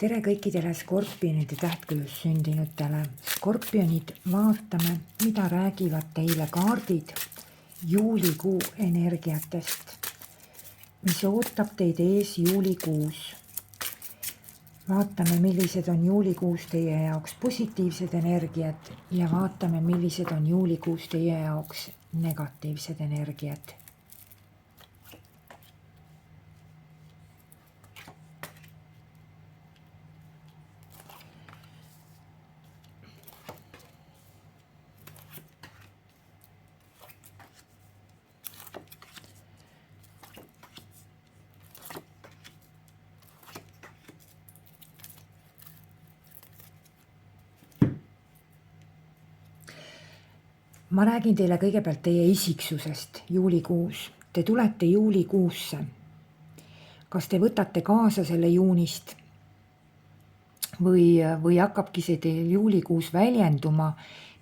Tere kõikidele skorpionide tähtkujus sündinutele. Skorpionid, vaatame, mida räägivad teile kaardid juulikuu energiatest, mis ootab teid ees juulikuus. Vaatame, millised on juulikuus teie jaoks positiivsed energiat ja vaatame, millised on juulikuus teie jaoks negatiivsed energiat. Ma räägin teile kõigepealt teie isiksusest juulikuus. Te tulete juulikuusse. Kas te võtate kaasa selle juunist või hakkabki see teil juulikuus väljenduma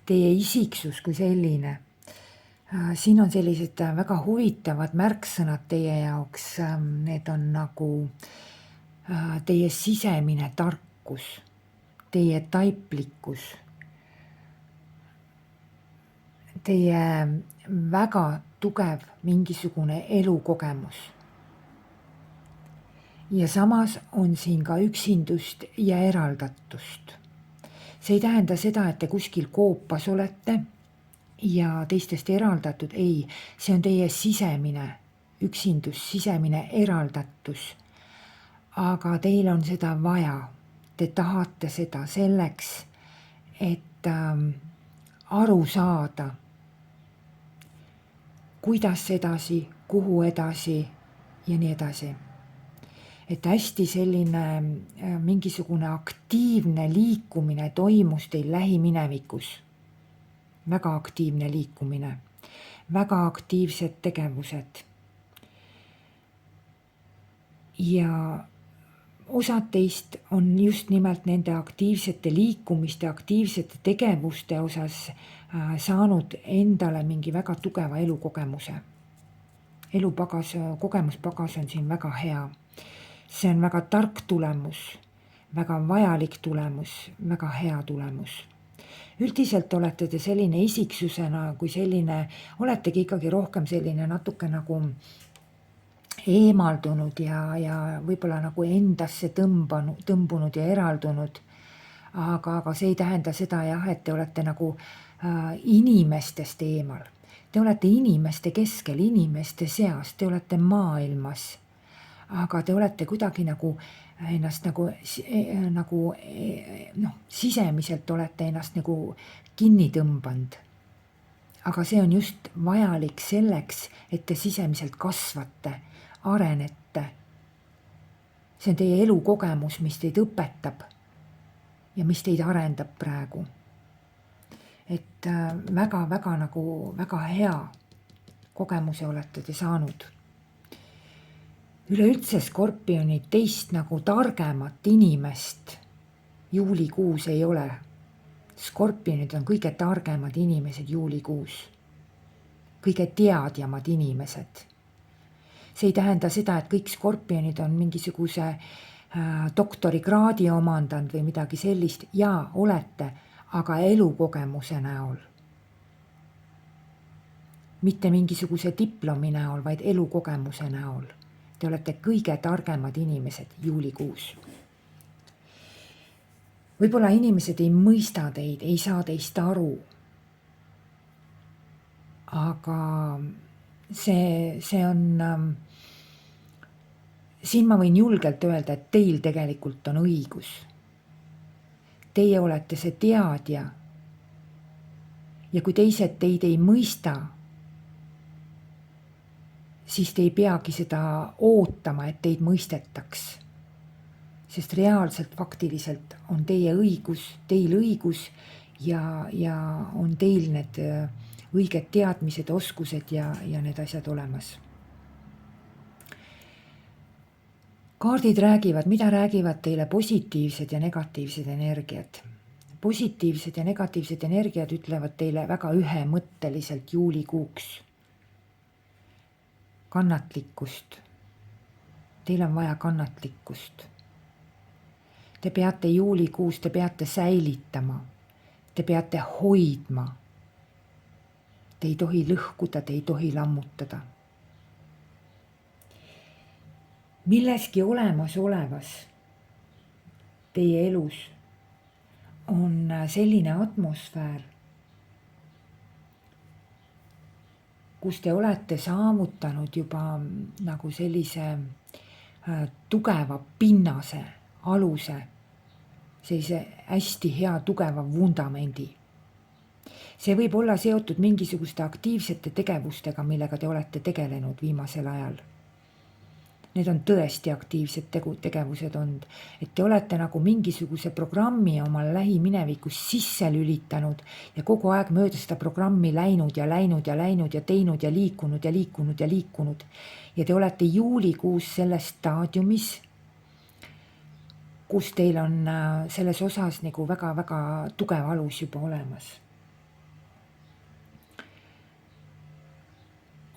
teie isiksus kui selline? Siin on sellised väga huvitavad märksõnad teie jaoks. Need on nagu teie sisemine tarkus, teie taiplikkus, teie väga tugev mingisugune elukogemus. Ja samas on siin ka üksindust ja eraldatust. See ei tähenda seda, et te kuskil koopas olete ja teistest eraldatud. Ei, see on teie sisemine üksindus, sisemine eraldatus. Aga teil on seda vaja. Te tahate seda selleks, et aru saada, kuidas edasi, kuhu edasi ja nii edasi. Et hästi selline mingisugune aktiivne liikumine toimus teil lähiminevikus. Väga aktiivne liikumine, väga aktiivsed tegevused. Ja osad teist on just nimelt nende aktiivsete liikumiste, aktiivsete tegevuste osas saanud endale mingi väga tugeva elukogemuse. Kogemuspagas on siin väga hea. See on väga tark tulemus, väga vajalik tulemus, väga hea tulemus. Üldiselt olete te selline isiksusena kui selline, oletegi ikkagi rohkem selline natuke nagu eemaldunud ja võib-olla nagu endasse tõmbunud ja eraldunud. Aga see ei tähenda seda, et te olete nagu inimestest eemal. Te olete inimeste keskel, inimeste seas, te olete maailmas. Aga te olete kuidagi nagu ennast sisemiselt olete ennast nagu kinni tõmbanud. Aga see on just vajalik selleks, et te sisemiselt kasvate, arenete. See on teie elukogemus, mis teid õpetab ja mis teid arendab praegu. Et väga nagu väga hea kogemuse olete te saanud. Üleüldse skorpionid, teist nagu targemat inimest juulikuus ei ole. Skorpionid on kõige targemad inimesed juulikuus. Kõige teadjamad inimesed. See ei tähenda seda, et kõik skorpionid on mingisuguse doktorikraadi omandanud või midagi sellist. Jaa, olete, aga elukogemuse näol. Mitte mingisuguse diplomi näol, vaid elukogemuse näol. Te olete kõige targemad inimesed juulikuus. Võib-olla inimesed ei mõista teid, ei saa teist aru. Aga see on, siin ma võin julgelt öelda, et teil tegelikult on õigus. Teie olete see teadja. Ja kui teised teid ei mõista, siis te ei peagi seda ootama, et teid mõistetaks. Sest reaalselt, faktiliselt on teil õigus ja on teil need õiged teadmised, oskused ja need asjad olemas. Kaardid räägivad, mida räägivad teile positiivsed ja negatiivsed energiat. Positiivsed ja negatiivsed energiat ütlevad teile väga ühemõtteliselt juulikuuks. Kannatlikkust. Teil on vaja kannatlikkust. Te peate juulikuus, te peate säilitama, te peate hoidma. Te ei tohi lõhkuda, te ei tohi lammutada. Milleski olemasolevas teie elus on selline atmosfäär, kus te olete saavutanud juba nagu sellise tugeva pinnase, aluse, sellise hästi hea tugeva vundamendi. See võib olla seotud mingisuguste aktiivsete tegevustega, millega te olete tegelenud viimasel ajal. Need on tõesti aktiivsed tegevused olnud, et te olete nagu mingisuguse programmi oma lähiminevikus sisse lülitanud ja kogu aeg mööda seda programmi läinud ja teinud ja liikunud. Ja te olete juulikuus selles staadiumis, kus teil on selles osas nagu väga-väga tugev alus juba olemas.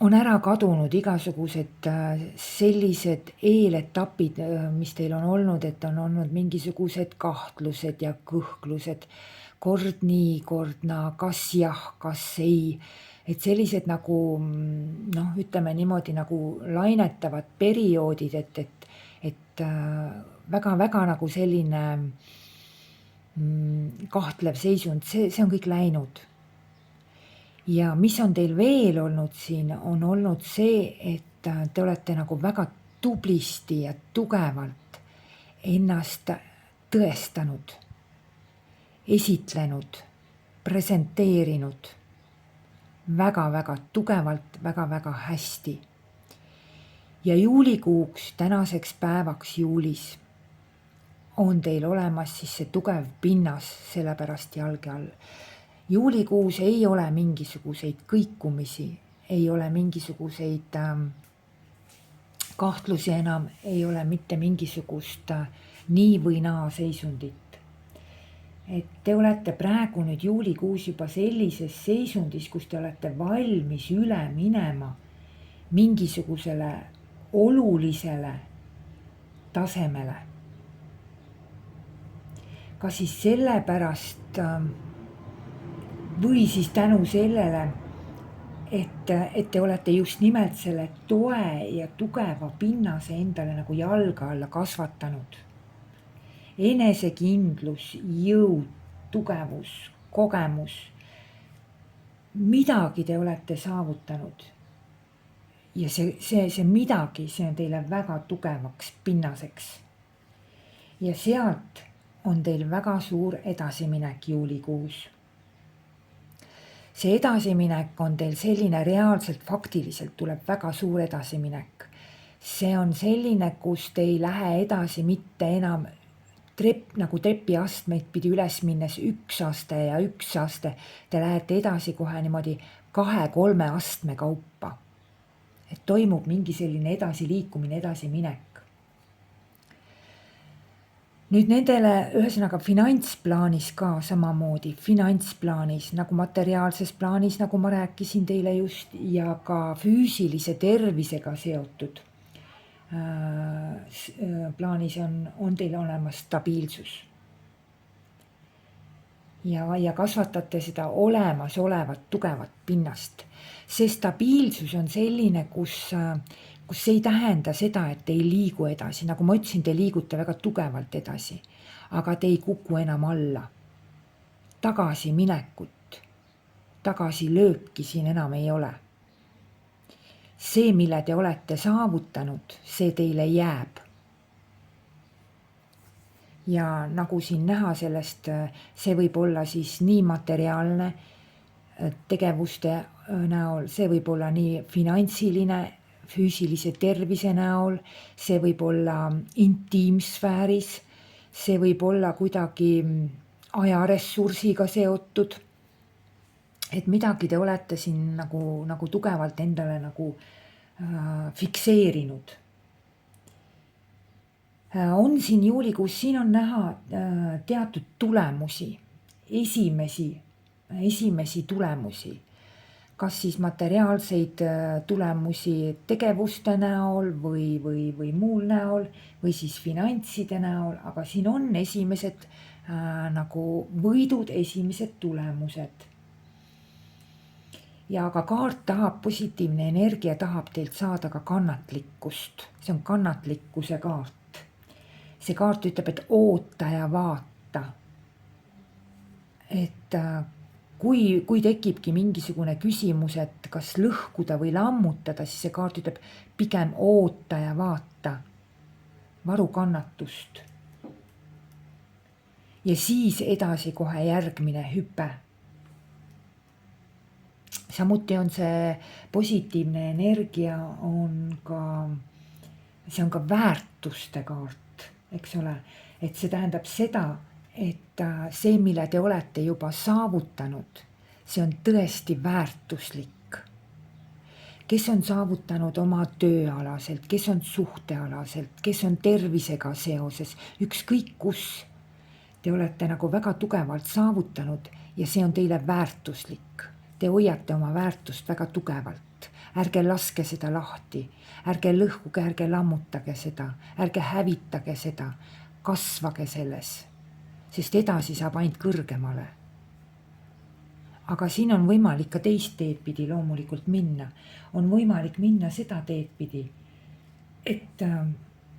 On ära kadunud igasugused sellised eeletapid, mis teil on olnud, et on olnud mingisugused kahtlused ja kõhklused, kord nii, kord naa, kas jah, kas ei. Et sellised nagu, ütleme niimoodi nagu lainetavad perioodid, et väga-väga nagu selline kahtlev seisund, see on kõik läinud. Ja mis on teil veel olnud siin, on olnud see, et te olete nagu väga tublisti ja tugevalt ennast tõestanud, esitlenud, presenteerinud väga-väga tugevalt, väga-väga hästi. Ja juulikuuks, tänaseks päevaks juulis, on teil olemas siis see tugev pinnas sellepärast jalge all. Juulikuus ei ole mingisuguseid kõikumisi, ei ole mingisuguseid kahtlusi enam, ei ole mitte mingisugust nii või naa seisundit. Et te olete praegu nüüd juulikuus juba sellises seisundis, kus te olete valmis üle minema mingisugusele olulisele tasemele. Kas siis sellepärast või siis tänu sellele, et te olete just nimelt selle toe ja tugeva pinnase endale nagu jalga alla kasvatanud. Enesekindlus, jõud, tugevus, kogemus, midagi te olete saavutanud. Ja see midagi, see on teile väga tugevaks pinnaseks. Ja sealt on teil väga suur edasiminek juulikuus. See edasiminek on teil selline reaalselt, faktiliselt tuleb väga suur edasiminek. See on selline, kus te ei lähe edasi mitte enam nagu trepiastmeid pidi üles minnes 1 aste ja 1 aste. Te lähete edasi kohe niimoodi 2-3 astme kaupa. Et toimub mingi selline edasiliikumine, edasiminek. Nüüd nendele ühesõnaga finantsplaanis ka samamoodi, finantsplaanis nagu materiaalses plaanis, nagu ma rääkisin teile just, ja ka füüsilise tervisega seotud plaanis on teil olemas stabiilsus. Ja kasvatate seda olemasolevat tugevat pinnast. See stabiilsus on selline, kus see ei tähenda seda, et te ei liigu edasi. Nagu ma ütlesin, te liigute väga tugevalt edasi, aga te ei kuku enam alla. Tagasiminekut, tagasilööki siin enam ei ole. See, mille te olete saavutanud, see teile jääb. Ja nagu siin näha sellest, see võib olla siis nii materiaalne tegevuste näol, see võib olla nii finantsiline, füüsilise tervise näol, see võib olla intiimsfääris, see võib olla kuidagi ajaressursiga seotud. Et midagi te olete siin nagu tugevalt endale nagu fikseerinud. On siin juulikuus, siin on näha teatud tulemusi, esimesi tulemusi. kas siis materiaalseid tulemusi tegevuste näol või muul näol või siis finantside näol, aga siin on esimesed nagu võidud, esimesed tulemused. Ja ka kaart tahab, positiivne energia tahab teilt saada ka kannatlikkust. See on kannatlikkuse kaart. See kaart ütleb, et oota ja vaata. Et kui tekibki mingisugune küsimus, et kas lõhkuda või lammutada, siis see kaart ütleb pigem oota ja vaata. Varu kannatust. Ja siis edasi kohe järgmine hüpe. Samuti on see positiivne energia see on ka väärtuste kaart, eks ole. Et see tähendab seda, et see, mille te olete juba saavutanud, see on tõesti väärtuslik. Kes on saavutanud oma tööalaselt, kes on suhtealaselt, kes on tervisega seoses, ükskõik kus. Te olete nagu väga tugevalt saavutanud ja see on teile väärtuslik. Te hoiate oma väärtust väga tugevalt. Ärge laske seda lahti, ärge lõhkuge, ärge lammutage seda, ärge hävitage seda, kasvage selles, sest edasi saab ainult kõrgemale. Aga siin on võimalik ka teist teed pidi loomulikult minna. On võimalik minna seda teed pidi, et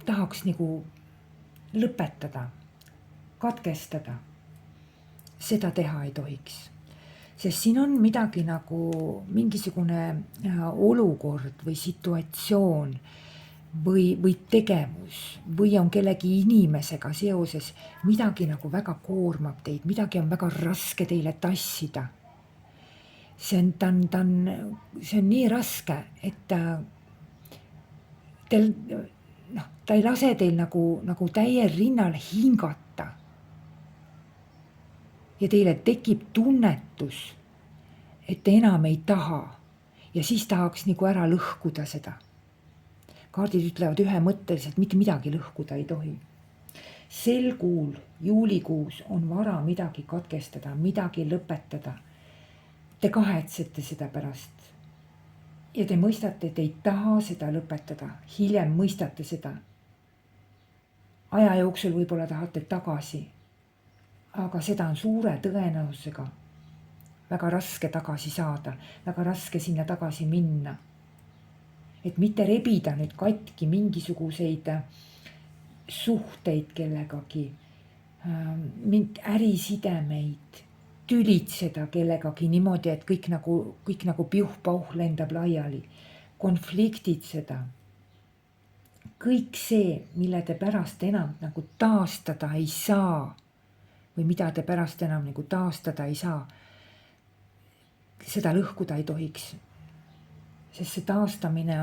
tahaks nagu lõpetada, katkestada. Seda teha ei tohiks. Sest siin on midagi nagu mingisugune olukord või situatsioon või tegevus või on kellegi inimesega seoses midagi nagu väga koormab teid, midagi on väga raske teile tassida. See on nii raske, et ta ei lase teil nagu täiel rinnal hingata. Ja teile tekib tunnetus, et te enam ei taha ja siis tahaks nagu ära lõhkuda seda. Kaardid ütlevad ühemõtteliselt, mitte midagi lõhkuda ei tohi. Sel kuul, juulikuus on vara midagi katkestada, midagi lõpetada. Te kahetsete seda pärast ja te mõistate, et ei taha seda lõpetada. Hiljem mõistate seda. Aja jooksul võib-olla tahate tagasi. Aga seda on suure tõenäosusega väga raske tagasi saada, väga raske sinna tagasi minna. Et mitte rebida nüüd katki mingisuguseid suhteid kellegagi, ärisidemeid, tülitseda kellegagi niimoodi, et kõik nagu piuh-pauh lendab laiali, konfliktid seda. Kõik see, mille te pärast enam nagu taastada ei saa, või mida te pärast enam nagu taastada ei saa, seda lõhkuda ei tohiks. Sest see taastamine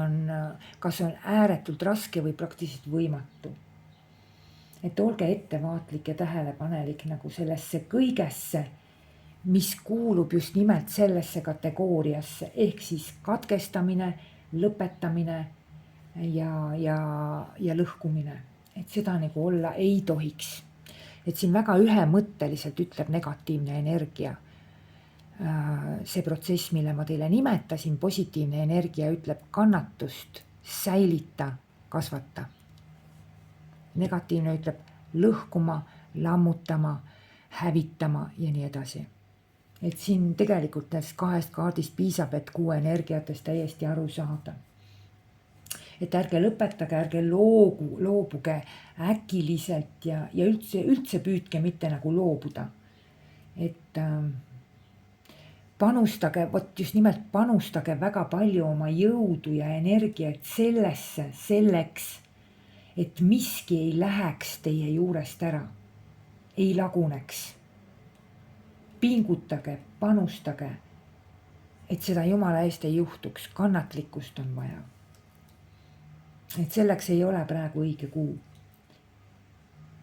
kas on ääretult raske või praktiliselt võimatu. Et olge ettevaatlik ja tähelepanelik nagu sellesse kõigesse, mis kuulub just nimelt sellesse kategooriasse, ehk siis katkestamine, lõpetamine ja lõhkumine. Et seda nagu olla ei tohiks. Et siin väga ühemõtteliselt ütleb negatiivne energia. See protsess, mille ma teile nimetasin, positiivne energia ütleb kannatust, säilita, kasvata. Negatiivne ütleb lõhkuma, lammutama, hävitama ja nii edasi. Et siin tegelikult nendest 2 kaardist piisab, et 6 energiatest täiesti aru saada. Et ärge lõpetage, ärge loobuge äkiliselt ja üldse püüdke mitte nagu loobuda. Et just nimelt panustage väga palju oma jõudu ja energiat selleks, et miski ei läheks teie juurest ära, ei laguneks. Pingutage, panustage, et seda jumala eest ei juhtuks, kannatlikkust on vaja. Et selleks ei ole praegu õige kuu.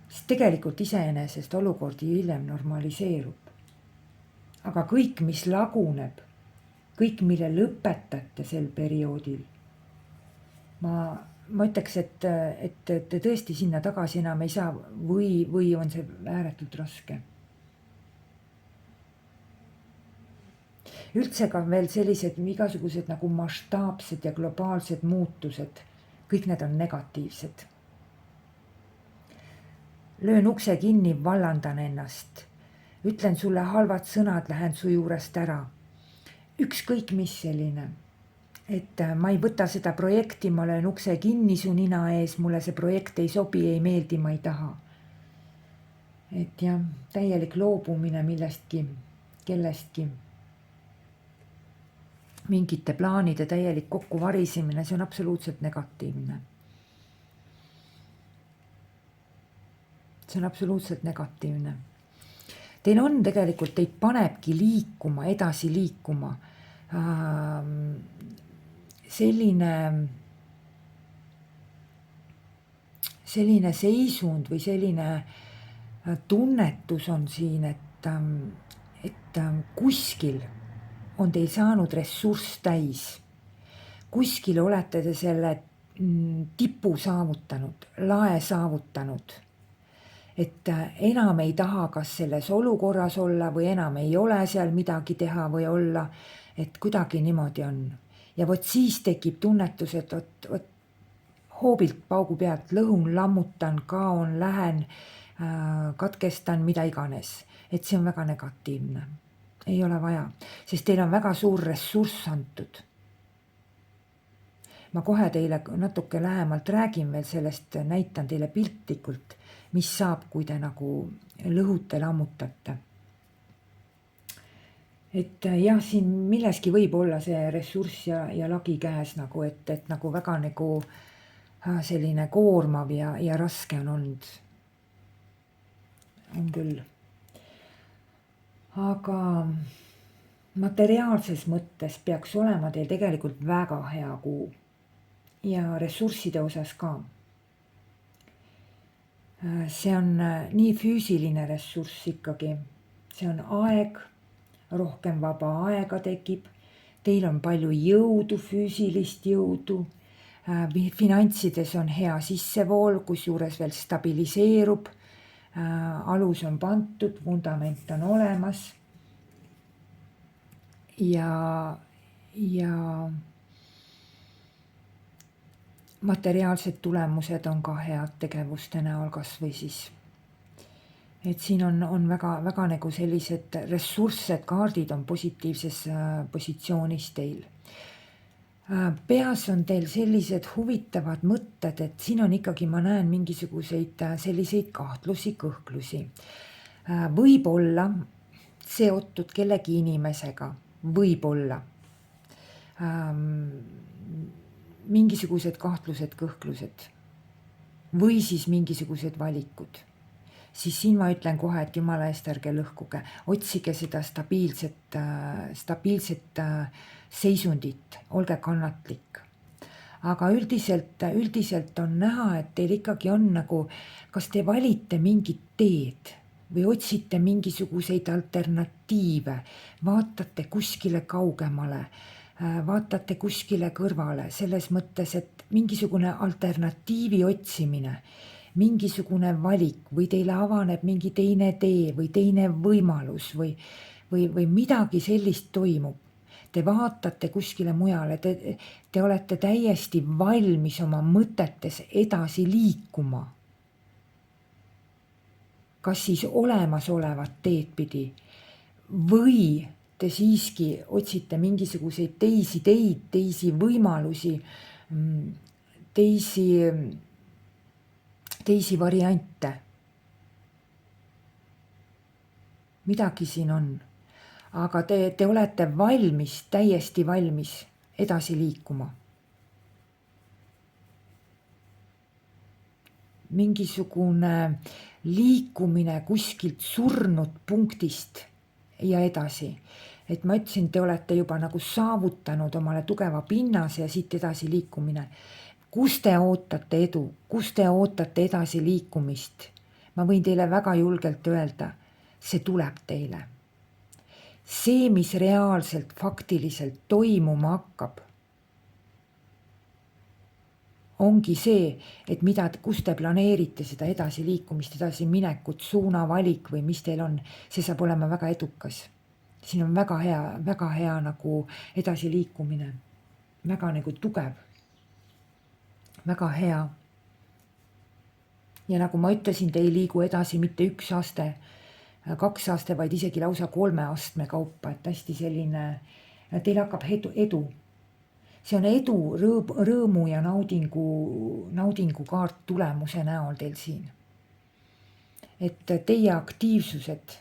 Sest tegelikult iseenesest olukord hiljem normaliseerub. Aga kõik, mis laguneb, kõik, mille lõpetate sel perioodil, ma ütleks, et te tõesti sinna tagasi enam ei saa või on see ääretult raske. üldse ka veel sellised igasugused nagu mastaapsed ja globaalsed muutused, kõik need on negatiivsed. Löön ukse kinni, vallandan ennast. Ütlen sulle halvad sõnad, lähen su juurest ära. Ükskõik mis selline. Et ma ei võta seda projekti, ma löön ukse kinni su nina ees, mulle see projekt ei sobi, ei meeldi, ma ei taha. Et jah, täielik loobumine millestki, kellestki. Mingite plaanide täielik kokkuvarisimine, see on absoluutselt negatiivne. See on absoluutselt negatiivne. Teil on tegelikult, teid panebki liikuma, edasi liikuma. Selline seisund või selline tunnetus on siin, et kuskil on teil saanud ressurss täis. Kuskil olete te selle tipu saavutanud, lae saavutanud. Et enam ei taha kas selles olukorras olla või enam ei ole seal midagi teha või olla, et kuidagi niimoodi on. Ja võt siis tekib tunnetus, et hoobilt paugu pealt lõhun, lammutan, kaon, lähen, katkestan, mida iganes. Et see on väga negatiivne. Ei ole vaja, sest teil on väga suur ressurss antud. Ma kohe teile natuke lähemalt räägin veel sellest, näitan teile piltlikult, mis saab, kui te nagu lõhute, lammutate. Et jah, siin milleski võib olla see ressurss ja lagi käes, nagu, et nagu väga nagu selline koormav ja raske on olnud. On küll. Aga materiaalses mõttes peaks olema teil tegelikult väga hea kuu ja ressursside osas ka. See on nii füüsiline ressurss ikkagi. See on aeg, rohkem vaba aega tekib. Teil on palju jõudu, füüsilist jõudu. Finantsides on hea sissevool, kus juures veel stabiliseerub. Alus on pandud, vundament on olemas. Ja materiaalsed tulemused on ka head tegevuste näol kas või siis. Et siin on väga, väga nagu sellised ressurssed kaardid on positiivses positsioonis teil. Peas on teil sellised huvitavad mõtted, et siin on ikkagi, ma näen mingisuguseid selliseid kahtlusi, kõhklusi. Võib olla seotud kellegi inimesega, võib olla. Mingisugused kahtlused, kõhklused või siis mingisugused valikud. Siis siin ma ütlen kohe, et jumala eest ärge lõhkuge, otsige seda stabiilset seisundit, olge kannatlik. Aga üldiselt on näha, et teil ikkagi on nagu, kas te valite mingit teed või otsite mingisuguseid alternatiive, vaatate kuskile kaugemale, vaatate kuskile kõrvale, selles mõttes, et mingisugune alternatiivi otsimine, mingisugune valik või teile avaneb mingi teine tee või teine võimalus või midagi sellist toimub. Te vaatate kuskile mujale, te olete täiesti valmis oma mõtetes edasi liikuma. Kas siis olemasolevat teed pidi või te siiski otsite mingisuguseid teisi teid, teisi võimalusi, teisi variante. Midagi siin on. Aga te olete valmis, täiesti valmis edasi liikuma. Mingisugune liikumine kuskilt surnud punktist ja edasi. Et ma ütlesin, te olete juba nagu saavutanud omale tugeva pinnase ja siit edasi liikumine. Kus te ootate edu? Kus te ootate edasi liikumist? Ma võin teile väga julgelt öelda, see tuleb teile. See, mis reaalselt, faktiliselt toimuma hakkab, ongi see, et kus te planeerite seda edasi liikumist, edasi minekut, suunavalik või mis teil on, see saab olema väga edukas. siin on väga hea nagu edasiliikumine, väga nagu tugev, väga hea. Ja nagu ma ütlesin, te ei liigu edasi mitte 1 aste, 2 aste, vaid isegi lausa 3 astme kaupa, et hästi selline, teil hakkab edu. See on edu, rõõmu ja naudingu kaart tulemuse näol teil siin. Et teie aktiivsused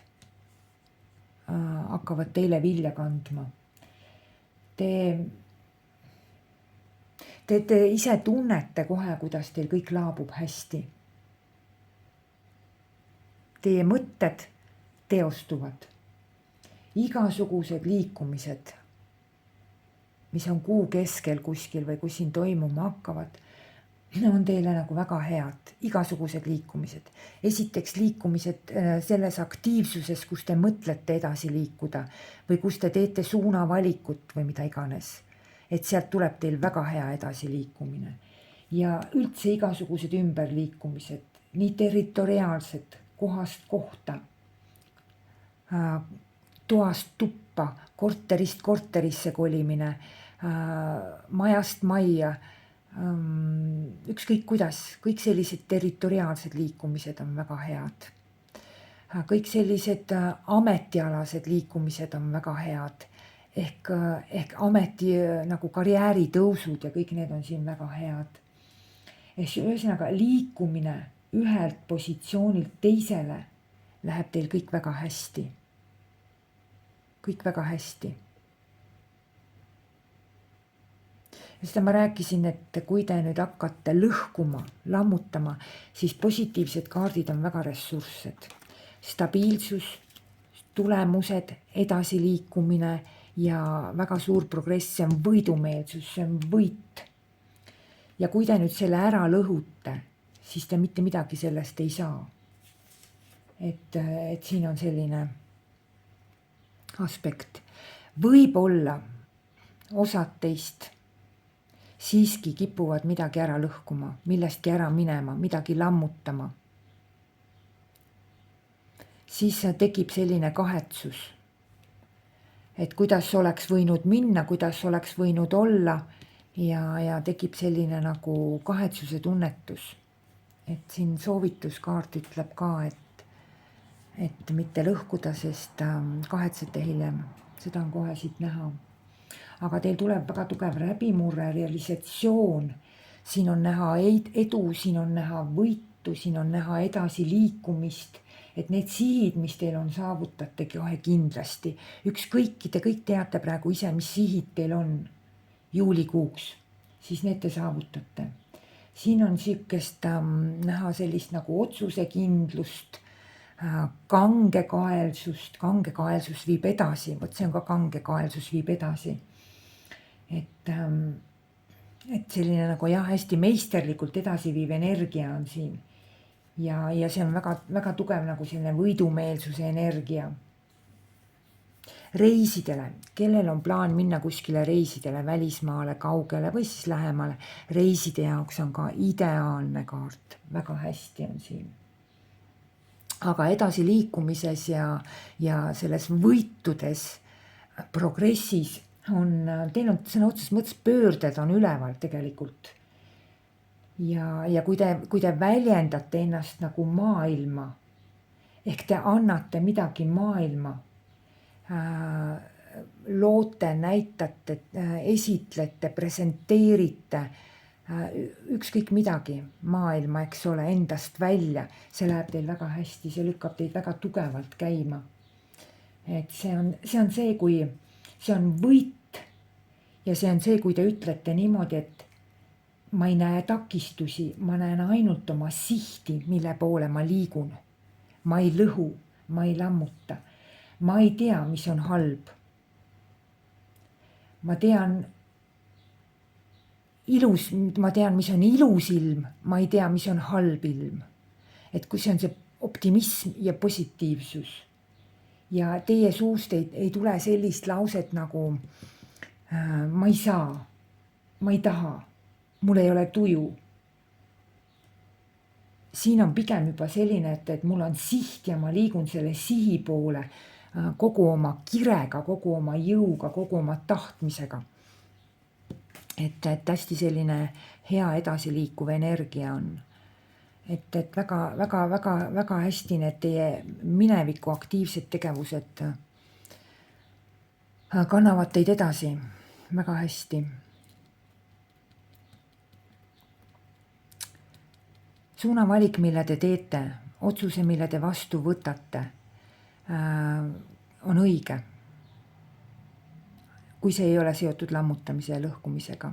hakkavad teile vilja kandma. Te ise tunnete kohe, kuidas teil kõik laabub hästi. Teie mõtted teostuvad. Igasugused liikumised, mis on kuu keskel kuskil või kus siin toimuma hakkavad, on teile nagu väga head. Igasugused liikumised. Esiteks liikumised selles aktiivsuses, kus te mõtlete edasi liikuda või kus te teete suunavalikut või mida iganes. Et sealt tuleb teil väga hea edasi liikumine. Ja üldse igasugused ümberliikumised, nii territoriaalsed, kohast kohta, toast tuppa, korterist korterisse kolimine, majast majja, ükskõik kuidas, kõik sellised territoriaalsed liikumised on väga head. Kõik sellised ametialased liikumised on väga head. Ehk ameti nagu karjääri tõusud ja kõik need on siin väga head. Ühesõnaga liikumine ühelt positsioonilt teisele läheb teil kõik väga hästi. Kõik väga hästi. Ja seda ma rääkisin, et kui te nüüd hakkate lõhkuma, lammutama, siis positiivsed kaardid on väga ressurssed. Stabiilsus, tulemused, edasiliikumine ja väga suur progress, see on võidumeelsus, see on võit. Ja kui te nüüd selle ära lõhute, siis te mitte midagi sellest ei saa. Et siin on selline aspekt. Võib-olla osad teist siiski kipuvad midagi ära lõhkuma, millestki ära minema, midagi lammutama. Siis tekib selline kahetsus, et kuidas oleks võinud minna, kuidas oleks võinud olla ja tekib selline nagu kahetsuse tunnetus. Et siin soovituskaart ütleb ka, et mitte lõhkuda, sest kahetsete hiljem. Seda on kohe siit näha. Aga teil tuleb väga tugev läbimurre, realisatsioon. Siin on näha edu, siin on näha võitu, siin on näha edasi liikumist. Et need sihid, mis teil on, saavutate kohe kindlasti. Ükskõik, te kõik teate praegu ise, mis sihid teil on juulikuuks. Siis need te saavutate. Siin on siukest näha sellist nagu otsusekindlust, kangekaelsust. Kangekaelsus viib edasi, vot see on ka kangekaelsus viib edasi. Et selline nagu hästi meisterlikult edasi viiv energia on siin. Ja see on väga, väga tugev nagu selline võidumeelsuse energia. Reisidele, kellel on plaan minna kuskile reisidele, välismaale, kaugele või siis lähemale. Reiside jaoks on ka ideaalne kaart, väga hästi on siin. Aga edasi liikumises ja selles võitudes, progressis teil on sõna otseses mõttes pöörded on üleval tegelikult. Ja kui te väljendate ennast nagu maailma, ehk te annate midagi maailma, loote, näitate, esitlete, presenteerite, ükskõik midagi maailma, eks ole, endast välja, see läheb teil väga hästi, see lükkab teid väga tugevalt käima. Et see on see, kui see on võit ja see on see, kui te ütlete niimoodi, et ma ei näe takistusi, ma näen ainult oma sihti, mille poole ma liigun. Ma ei lõhu, ma ei lammuta. Ma ei tea, mis on halb. Ma tean, mis on ilus ilm, ma ei tea, mis on halb ilm. Et kui see on see optimism ja positiivsus. Ja teie suust ei tule sellist lauset nagu ma ei saa, ma ei taha, mul ei ole tuju. Siin on pigem juba selline, et mul on siht ja ma liigun selle sihi poole. kogu oma kirega, kogu oma jõuga, kogu oma tahtmisega. Et hästi selline hea edasiliikuv energia on. Et väga hästi need teie mineviku aktiivsed tegevused kannavad teid edasi väga hästi. Suunavalik, mille te teete, otsuse, mille te vastu võtate, on õige. Kui see ei ole seotud lammutamise ja lõhkumisega.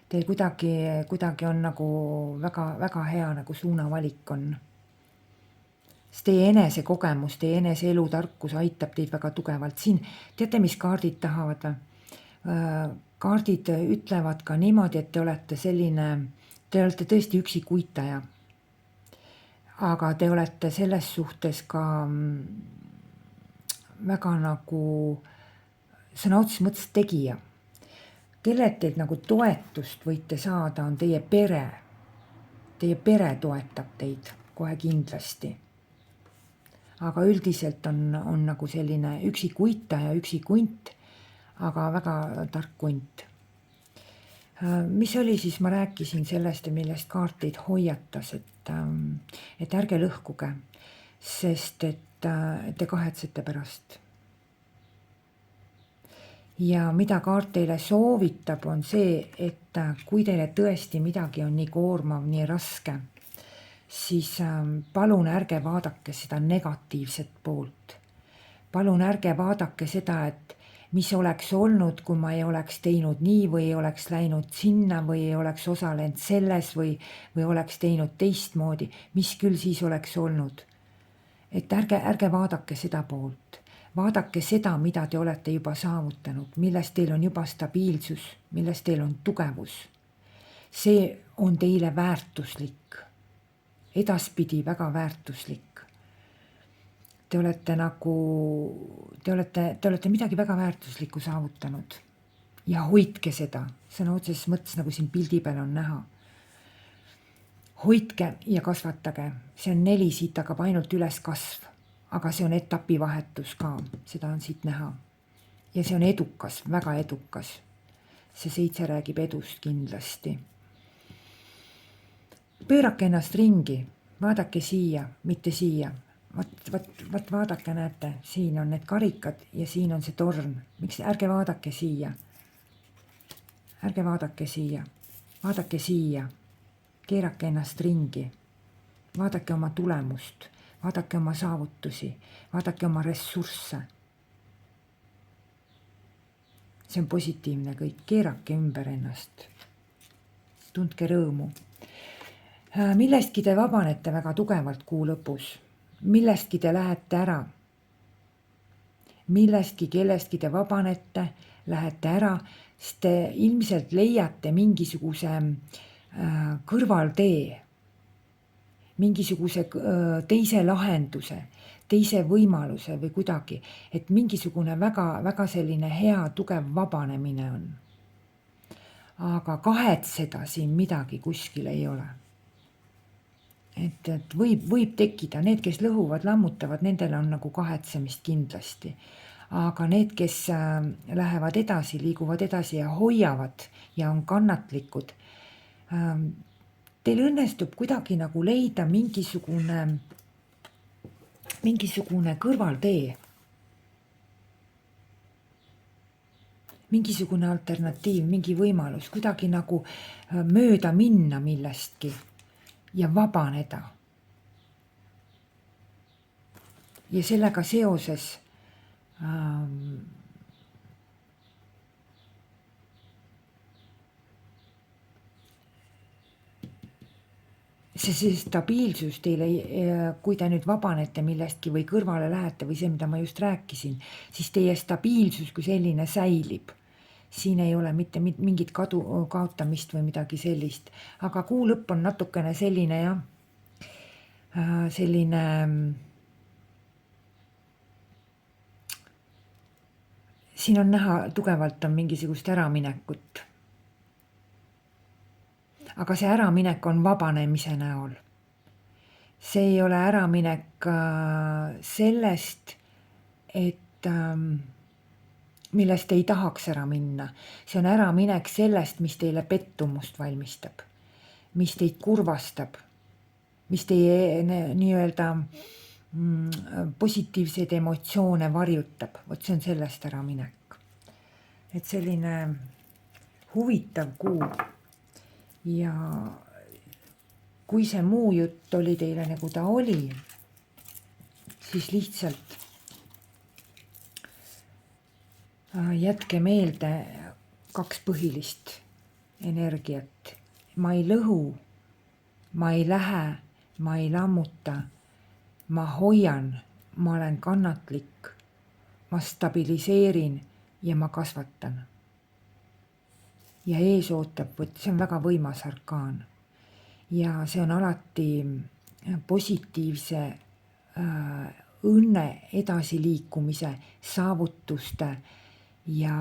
Teil kuidagi on nagu väga hea nagu suunavalik on. Sest teie enese kogemus, teie enese elutarkus aitab teid väga tugevalt. Siin, teate, mis kaardid tahavad? Kaardid ütlevad ka niimoodi, et te olete tõesti üksikuitaja. Aga te olete selles suhtes ka väga nagu sõna otseses mõttes tegija. Kellelt teilt nagu toetust võite saada, on teie pere. Teie pere toetab teid kohe kindlasti. Aga üldiselt on nagu selline üksikuitaja, üksikunt, aga väga tark kunt. Mis oli siis, ma rääkisin sellest, millest kaart teid hoiatas, et ärge lõhkuge, sest et te kahetsete pärast. Ja mida kaart teile soovitab, on see, et kui teile tõesti midagi on nii koormav, nii raske, siis palun ärge vaadake seda negatiivset poolt. Palun ärge vaadake seda, et mis oleks olnud, kui ma ei oleks teinud nii või ei oleks läinud sinna või ei oleks osalenud selles või oleks teinud teistmoodi, mis küll siis oleks olnud. Et ärge vaadake seda poolt. Vaadake seda, mida te olete juba saavutanud, millest teil on juba stabiilsus, millest teil on tugevus. See on teile väärtuslik. Edaspidi väga väärtuslik. Te olete midagi väga väärtuslikku saavutanud. Ja hoidke seda. Sõna otseses mõttes, nagu siin pildi peal on näha. Hoidke ja kasvatage. See on 4, siit hakkab ainult üles kasv. Aga see on etapivahetus ka. Seda on siit näha. Ja see on edukas, väga edukas. See 7 räägib edust kindlasti. Pöörake ennast ringi. Vaadake siia, mitte siia. Vaat vaadake, näete, siin on need karikad ja siin on see torn. Miks ärge vaadake siia? Ärge vaadake siia. Vaadake siia. Keerake ennast ringi. Vaadake oma tulemust. Vaadake oma saavutusi. Vaadake oma ressursse. See on positiivne kõik. Keerake ümber ennast. Tundke rõõmu. Millestki te vabanete väga tugevalt kuu lõpus. Millestki te lähete ära. Millestki, kellestki te vabanete, lähete ära, sest te ilmselt leiate mingisuguse kõrvaltee, mingisuguse teise lahenduse, teise võimaluse või kuidagi, et mingisugune väga selline hea, tugev vabanemine on. Aga kahetseda siin midagi kuskil ei ole. Et võib tekkida, need, kes lõhuvad, lammutavad, nendel on nagu kahetsemist kindlasti. Aga need, kes lähevad edasi, liiguvad edasi ja hoiavad ja on kannatlikud, teil õnnestub kuidagi nagu leida mingisugune kõrvaltee. Mingisugune alternatiiv, mingi võimalus, kuidagi nagu mööda minna millestki. Ja vabaneda. Ja sellega seoses see stabiilsus teile, kui te nüüd vabanete millestki või kõrvale lähete või see, mida ma just rääkisin, siis teie stabiilsus kui selline säilib. Siin ei ole mitte mingit kaotamist või midagi sellist. Aga kuu lõpp on natukene selline ja selline siin on näha tugevalt on mingisugust äraminekut. Aga see äraminek on vabanemise näol. See ei ole äraminek sellest, et millest ei tahaks ära minna. See on äraminek sellest, mis teile pettumust valmistab, mis teid kurvastab, mis teie nii-öelda positiivseid emotsioone varjutab. Vot see on sellest äraminek. Et selline huvitav kuu. Ja kui see muu jutt oli teile nagu ta oli, siis lihtsalt jätke meelde 2 põhilist energiat. Ma ei lõhu, ma ei lähe, ma ei lammuta, ma hoian, ma olen kannatlik, ma stabiliseerin ja ma kasvatan. Ja ees ootab, see on väga võimas arkaan. Ja see on alati positiivse õnne edasiliikumise, saavutuste ja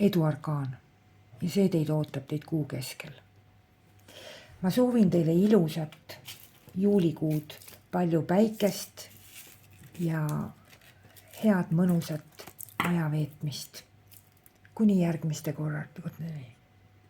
edu arkaan. Ja see teid ootab teid kuu keskel. Ma soovin teile ilusat juulikuud, palju päikest ja head mõnusat aja veetmist. Kuni järgmiste korrateni.